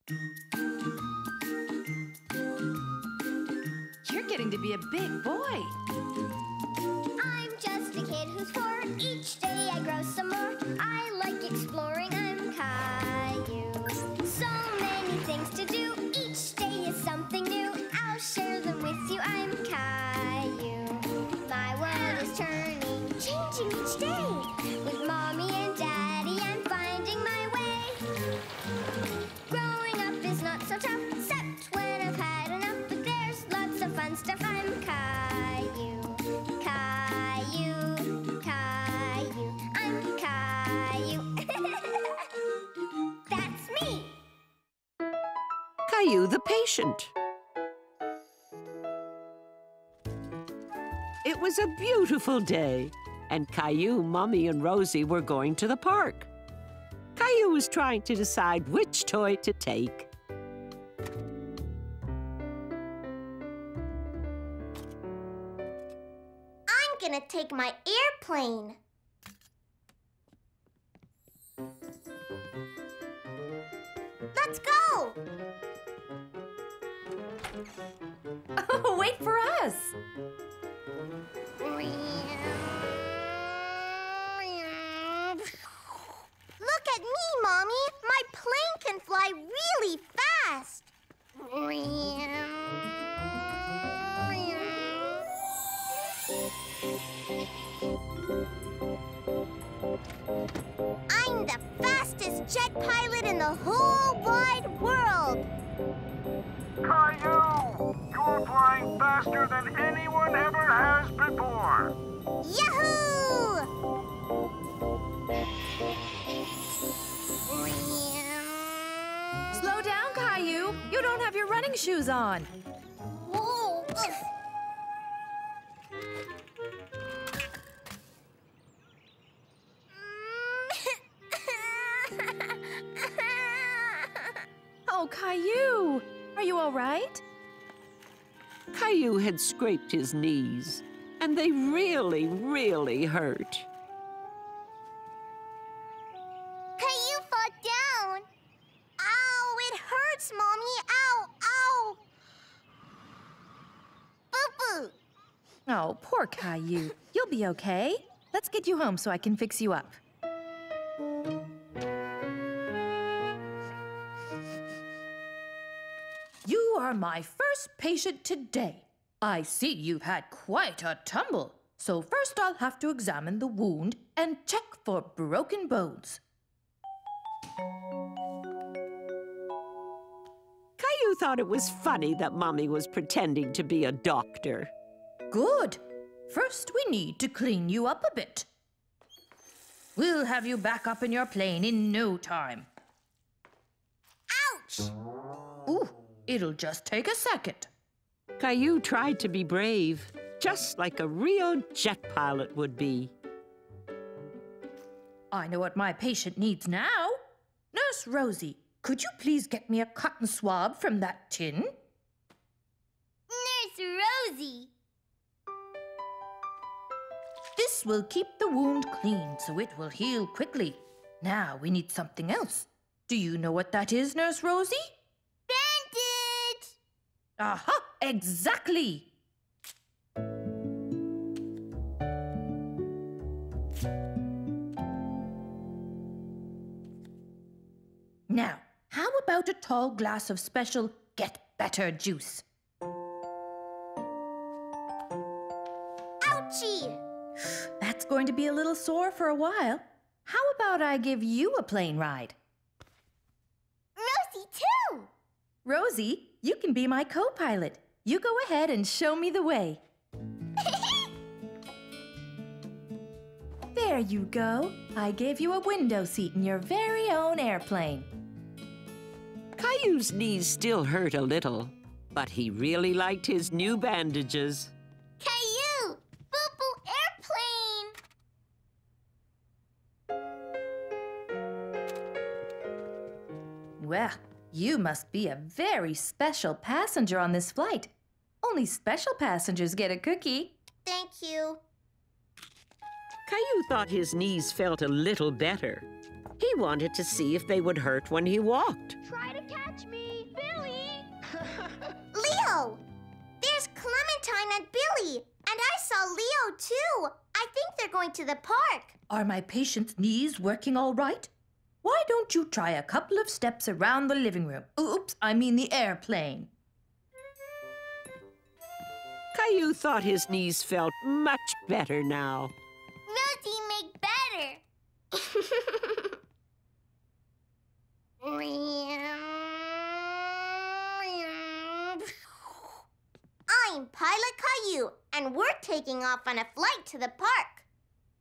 You're getting to be a big boy. I'm just a kid who's 4. Each day I grow some more. I like exploring. I'm Caillou. So many things to do. Each day is something new. I'll share them with you. I'm Caillou. My world is turning, changing each day. With Mommy and Daddy, I'm finding my way. Growing up is not so tough, except when I've had enough. But there's lots of fun stuff. I'm Caillou, Caillou, Caillou. I'm Caillou. That's me. Caillou the patient. It was a beautiful day, and Caillou, Mommy, and Rosie were going to the park. Caillou was trying to decide which toy to take. I'm gonna take my airplane. Let's go! Oh, wait for us. Look at me, Mommy! My plane can fly really fast! I'm the fastest jet pilot in the whole wide world! Caillou! You're flying faster than anyone ever has before! Yahoo! Slow down, Caillou. You don't have your running shoes on. Whoa! Oh, Caillou, are you all right? Caillou had scraped his knees, and they really, really hurt. Caillou fell down. Ow, it hurts, Mommy. Ow, ow. Boo-boo. Oh, poor Caillou. You'll be okay. Let's get you home so I can fix you up. You are my first patient today. I see you've had quite a tumble. So first I'll have to examine the wound and check for broken bones. Caillou thought it was funny that Mommy was pretending to be a doctor. Good. First, we need to clean you up a bit. We'll have you back up in your plane in no time. Ouch! Ooh, it'll just take a second. Caillou tried to be brave, just like a real jet pilot would be. I know what my patient needs now. Nurse Rosie, could you please get me a cotton swab from that tin? Nurse Rosie. This will keep the wound clean so it will heal quickly. Now we need something else. Do you know what that is, Nurse Rosie? Bandage! Aha, exactly. Now, how about a tall glass of special Get Better juice? Ouchie! That's going to be a little sore for a while. How about I give you a plane ride? Rosie, too! Rosie, you can be my co-pilot. You go ahead and show me the way. There you go. I gave you a window seat in your very own airplane. Caillou's knees still hurt a little, but he really liked his new bandages. Caillou! Boo-boo airplane! Well, you must be a very special passenger on this flight. Only special passengers get a cookie. Thank you. Caillou thought his knees felt a little better, He wanted to see if they would hurt when he walked. Try to catch me, Billy! Leo! There's Clementine and Billy! And I saw Leo, too! I think they're going to the park. Are my patient's knees working all right? Why don't you try a couple of steps around the living room? Oops, I mean the airplane. Caillou thought his knees felt much better now. Rosie, make better! I'm Pilot Caillou, and we're taking off on a flight to the park.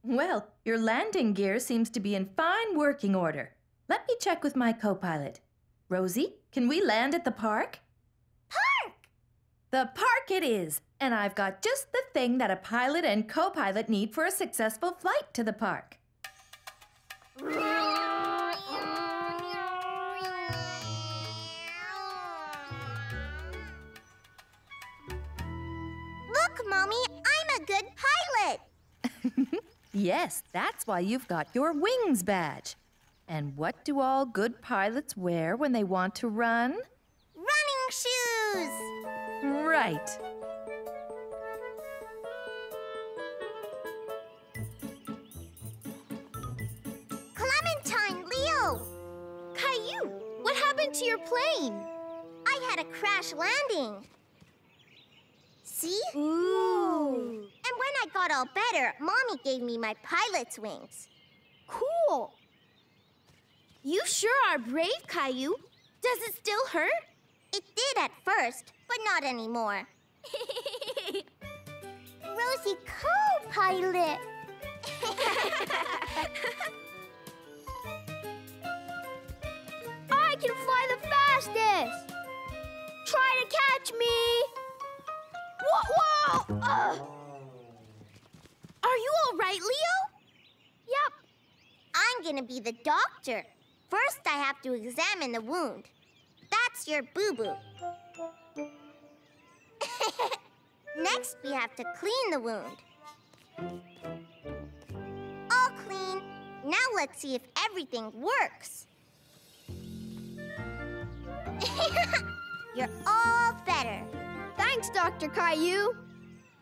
Well, your landing gear seems to be in fine working order. Let me check with my co-pilot. Rosie, can we land at the park? Park! The park it is, and I've got just the thing that a pilot and co-pilot need for a successful flight to the park. Look, Mommy, I'm a good pilot. Yes, that's why you've got your wings badge. And what do all good pilots wear when they want to run? Running shoes! Right. Clementine, Leo! Caillou, what happened to your plane? I had a crash landing. See? Ooh. And when I got all better, Mommy gave me my pilot's wings. Cool. You sure are brave, Caillou. Does it still hurt? It did at first, but not anymore. Rosie, co-pilot. I can fly the fastest. Try to catch me. Whoa! Are you all right, Leo? Yep. I'm gonna be the doctor. First, I have to examine the wound. That's your boo-boo. Next, we have to clean the wound. All clean. Now let's see if everything works. You're all better. Thanks, Dr. Caillou.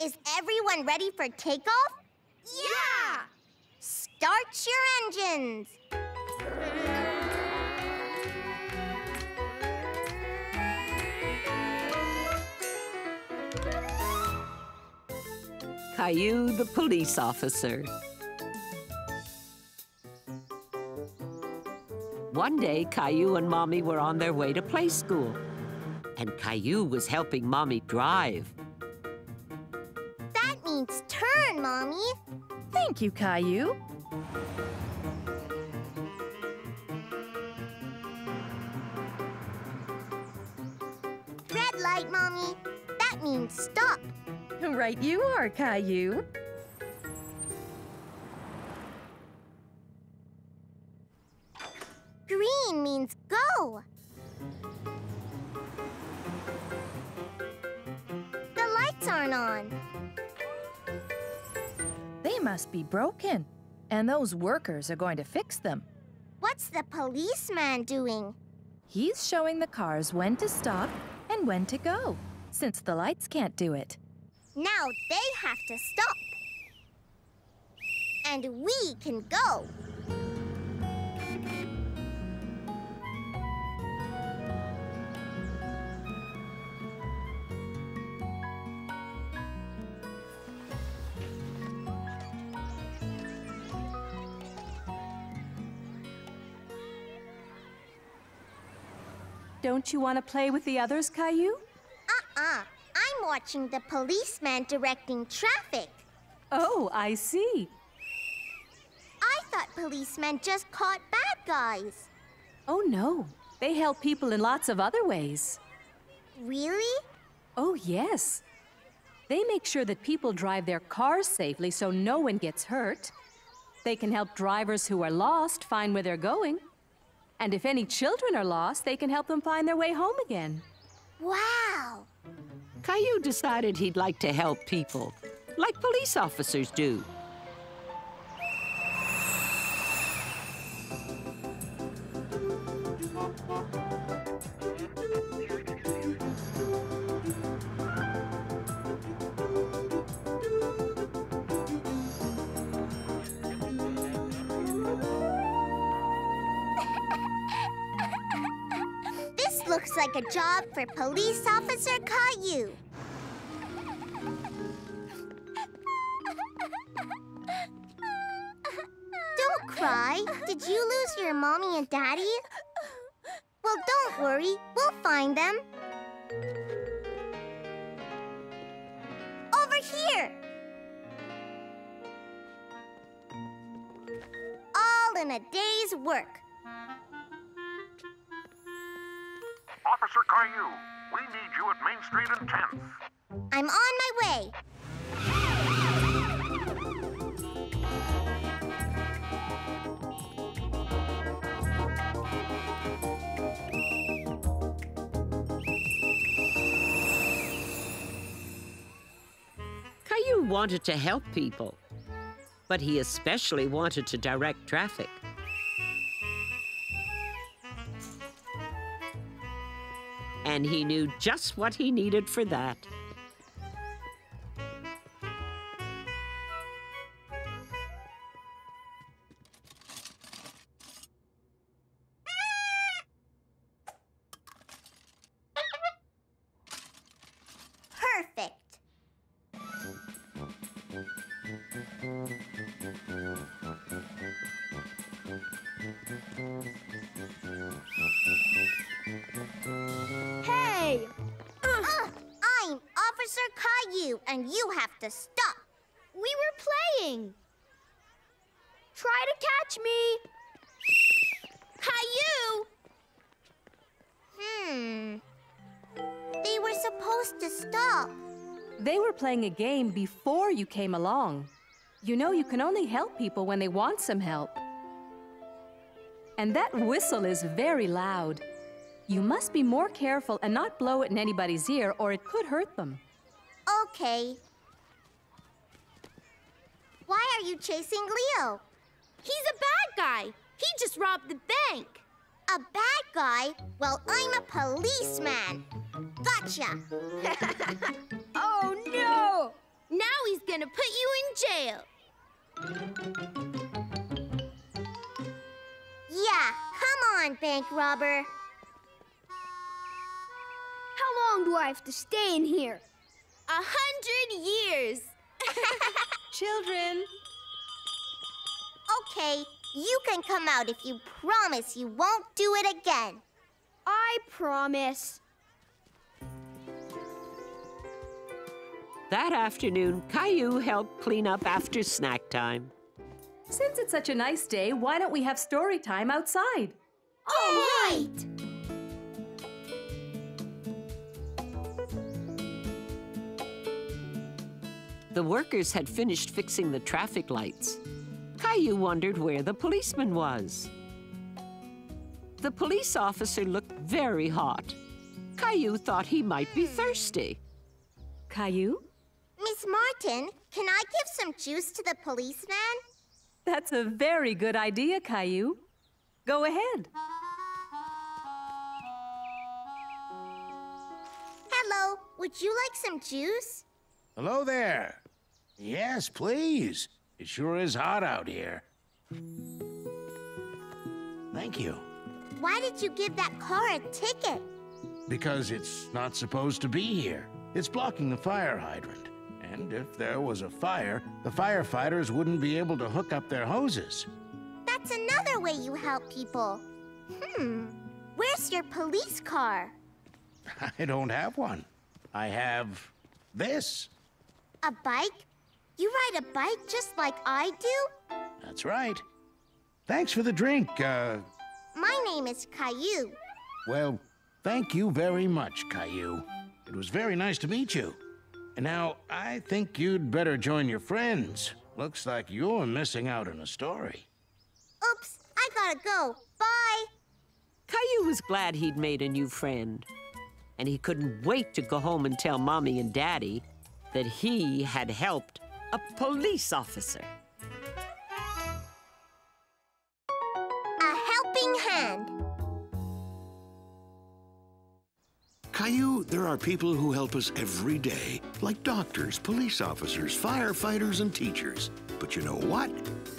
Is everyone ready for takeoff? Yeah! Start your engines. Caillou, the police officer. One day, Caillou and Mommy were on their way to play school, and Caillou was helping Mommy drive. That means turn, Mommy. Thank you, Caillou. Red light, Mommy. That means stop. Right you are, Caillou. Green means go. The lights aren't on. They must be broken, and those workers are going to fix them. What's the policeman doing? He's showing the cars when to stop and when to go, since the lights can't do it. Now they have to stop. And we can go. Don't you want to play with the others, Caillou? I'm watching the policeman directing traffic. Oh, I see. I thought policemen just caught bad guys. Oh, no. They help people in lots of other ways. Really? Oh, yes. They make sure that people drive their cars safely so no one gets hurt. They can help drivers who are lost find where they're going. And if any children are lost, they can help them find their way home again. Wow! Caillou decided he'd like to help people, like police officers do. This looks like a job for Police Officer Caillou. Don't cry. Did you lose your mommy and daddy? Well, don't worry. We'll find them. Over here. All in a day's work. Officer Caillou, we need you at Main Street and 10th. I'm on my way. Caillou wanted to help people, but he especially wanted to direct traffic. And he knew just what he needed for that. Perfect. Hey! I'm Officer Caillou, and you have to stop. We were playing. Try to catch me. Caillou! They were supposed to stop. They were playing a game before you came along. You know you can only help people when they want some help. And that whistle is very loud. You must be more careful and not blow it in anybody's ear, or it could hurt them. Okay. Why are you chasing Leo? He's a bad guy. He just robbed the bank. A bad guy? Well, I'm a policeman. Gotcha. Oh, no! Now he's gonna put you in jail. Yeah, come on, bank robber. How long do I have to stay in here? 100 years. Children! Okay, you can come out if you promise you won't do it again. I promise. That afternoon, Caillou helped clean up after snack time. Since it's such a nice day, why don't we have story time outside? All right! The workers had finished fixing the traffic lights. Caillou wondered where the policeman was. The police officer looked very hot. Caillou thought he might be thirsty. Caillou? Miss Martin, can I give some juice to the policeman? That's a very good idea, Caillou. Go ahead. Hello, would you like some juice? Hello there. Yes, please. It sure is hot out here. Thank you. Why did you give that car a ticket? Because it's not supposed to be here. It's blocking the fire hydrant. And if there was a fire, the firefighters wouldn't be able to hook up their hoses. That's another way you help people. Where's your police car? I don't have one. I have this. A bike? You ride a bike just like I do? That's right. Thanks for the drink. My name is Caillou. Well, thank you very much, Caillou. It was very nice to meet you. And now, I think you'd better join your friends. Looks like you're missing out on a story. Oops, I gotta go. Bye. Caillou was glad he'd made a new friend. And he couldn't wait to go home and tell Mommy and Daddy that he had helped a police officer. A helping hand. Caillou, there are people who help us every day, like doctors, police officers, firefighters, and teachers. But you know what?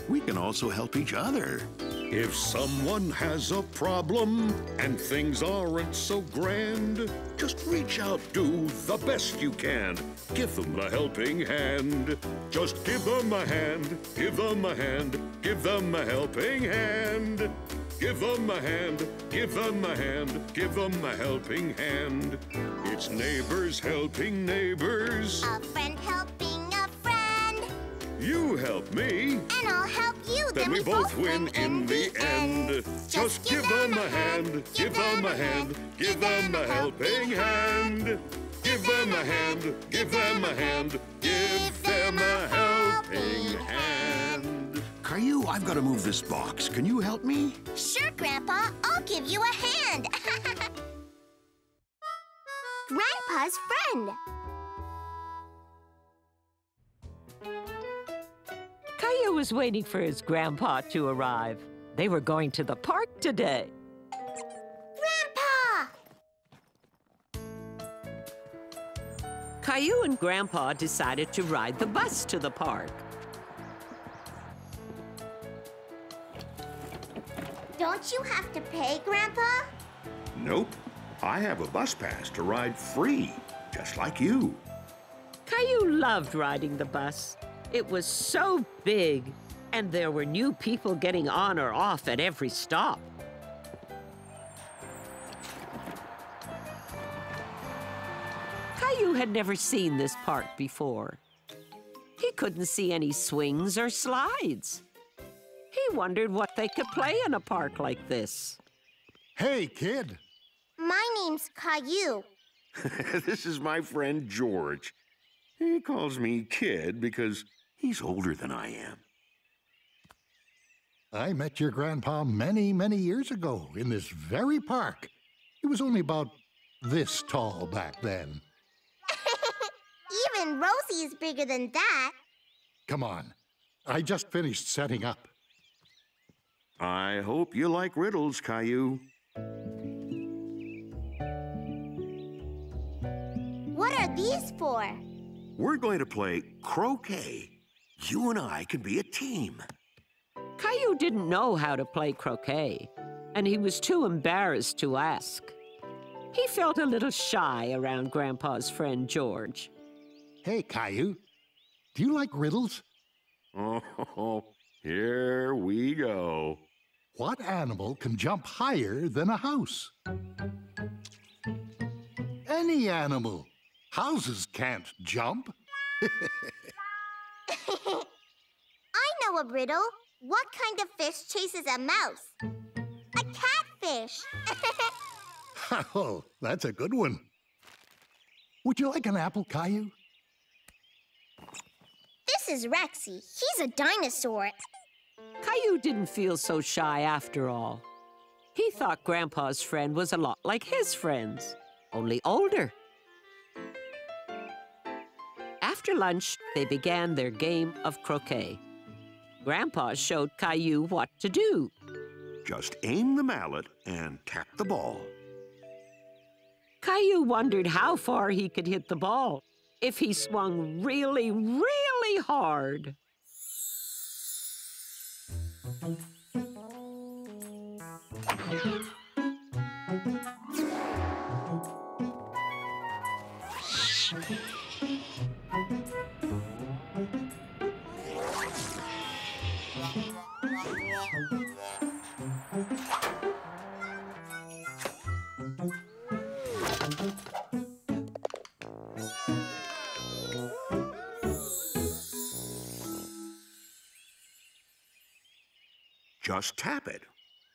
We can also help each other. If someone has a problem and things aren't so grand, just reach out, do the best you can. Give them a helping hand. Just give them a hand, give them a hand, give them a helping hand. Give them a hand, give them a hand, give them a helping hand. It's neighbors helping neighbors. A friend helping a friend. You help me. And I'll help you. Then we both win in the end. Just give them a hand, give them a hand, give them a helping hand. Give them a hand, give them a hand, give them a helping hand. Caillou, I've got to move this box. Can you help me? Sure, Grandpa. I'll give you a hand. Grandpa's friend. Caillou was waiting for his grandpa to arrive. They were going to the park today. Grandpa! Caillou and Grandpa decided to ride the bus to the park. Don't you have to pay, Grandpa? Nope. I have a bus pass to ride free, just like you. Caillou loved riding the bus. It was so big, and there were new people getting on or off at every stop. Caillou had never seen this park before. He couldn't see any swings or slides. He wondered what they could play in a park like this. Hey, kid. My name's Caillou. This is my friend George. He calls me kid because he's older than I am. I met your grandpa many, many years ago in this very park. He was only about this tall back then. Even Rosie is bigger than that. Come on. I just finished setting up. I hope you like riddles, Caillou. What are these for? We're going to play croquet. You and I can be a team. Caillou didn't know how to play croquet, and he was too embarrassed to ask. He felt a little shy around Grandpa's friend George. Hey, Caillou. Do you like riddles? Oh, here we go. What animal can jump higher than a house? Any animal. Houses can't jump. I know a riddle. What kind of fish chases a mouse? A catfish. Oh, that's a good one. Would you like an apple, Caillou? This is Rexy. He's a dinosaur. Caillou didn't feel so shy after all. He thought Grandpa's friend was a lot like his friends, only older. After lunch, they began their game of croquet. Grandpa showed Caillou what to do. Just aim the mallet and tap the ball. Caillou wondered how far he could hit the ball if he swung really, really hard. Just tap it.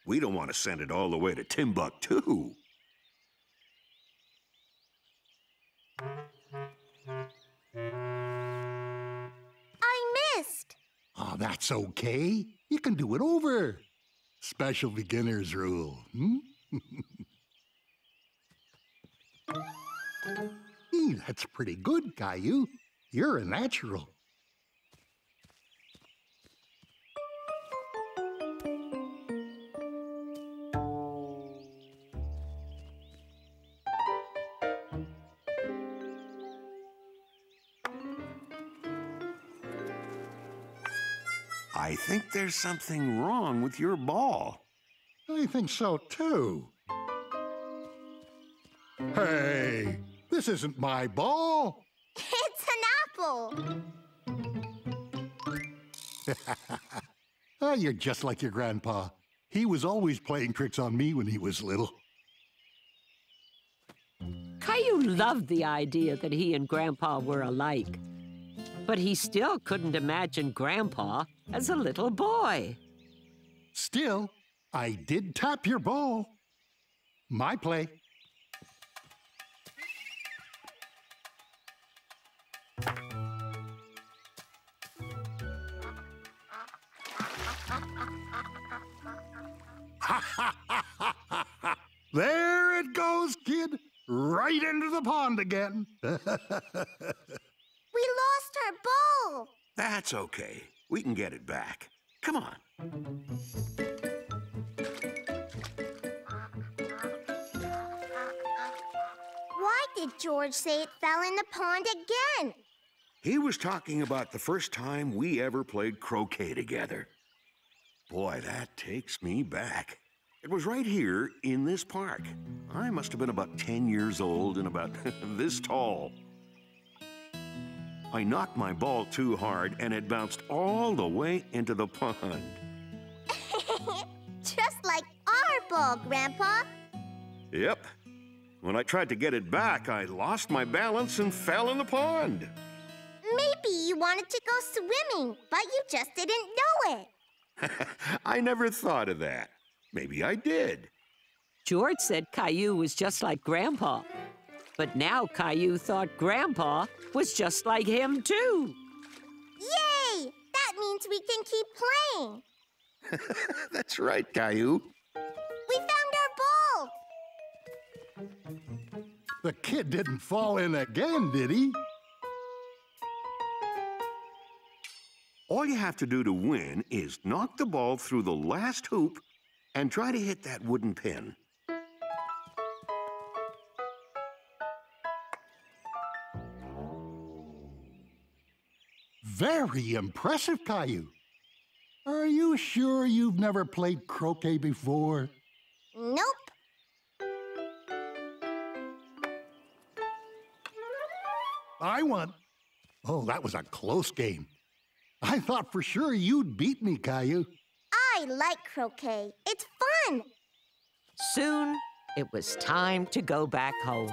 We don't want to send it all the way to Timbuktu. I missed. Oh, that's okay. You can do it over. Special beginner's rule. Gee, that's pretty good, Caillou. You're a natural. I think there's something wrong with your ball. I think so, too. Hey, this isn't my ball. It's an apple. Oh, you're just like your grandpa. He was always playing tricks on me when he was little. Caillou loved the idea that he and Grandpa were alike. But he still couldn't imagine Grandpa as a little boy. Still, I did tap your ball. My play. There it goes, kid. Right into the pond again. We lost our ball. That's okay. We can get it back. Come on. Why did George say it fell in the pond again? He was talking about the first time we ever played croquet together. Boy, that takes me back. It was right here in this park. I must have been about 10 years old and about this tall. I knocked my ball too hard and it bounced all the way into the pond. Just like our ball, Grandpa. Yep. When I tried to get it back, I lost my balance and fell in the pond. Maybe you wanted to go swimming, but you just didn't know it. I never thought of that. Maybe I did. George said Caillou was just like Grandpa. But now Caillou thought Grandpa was just like him, too. Yay! That means we can keep playing. That's right, Caillou. We found our ball. The kid didn't fall in again, did he? All you have to do to win is knock the ball through the last hoop and try to hit that wooden pin. Very impressive, Caillou. Are you sure you've never played croquet before? Nope. I won. Oh, that was a close game. I thought for sure you'd beat me, Caillou. I like croquet. It's fun. Soon, it was time to go back home.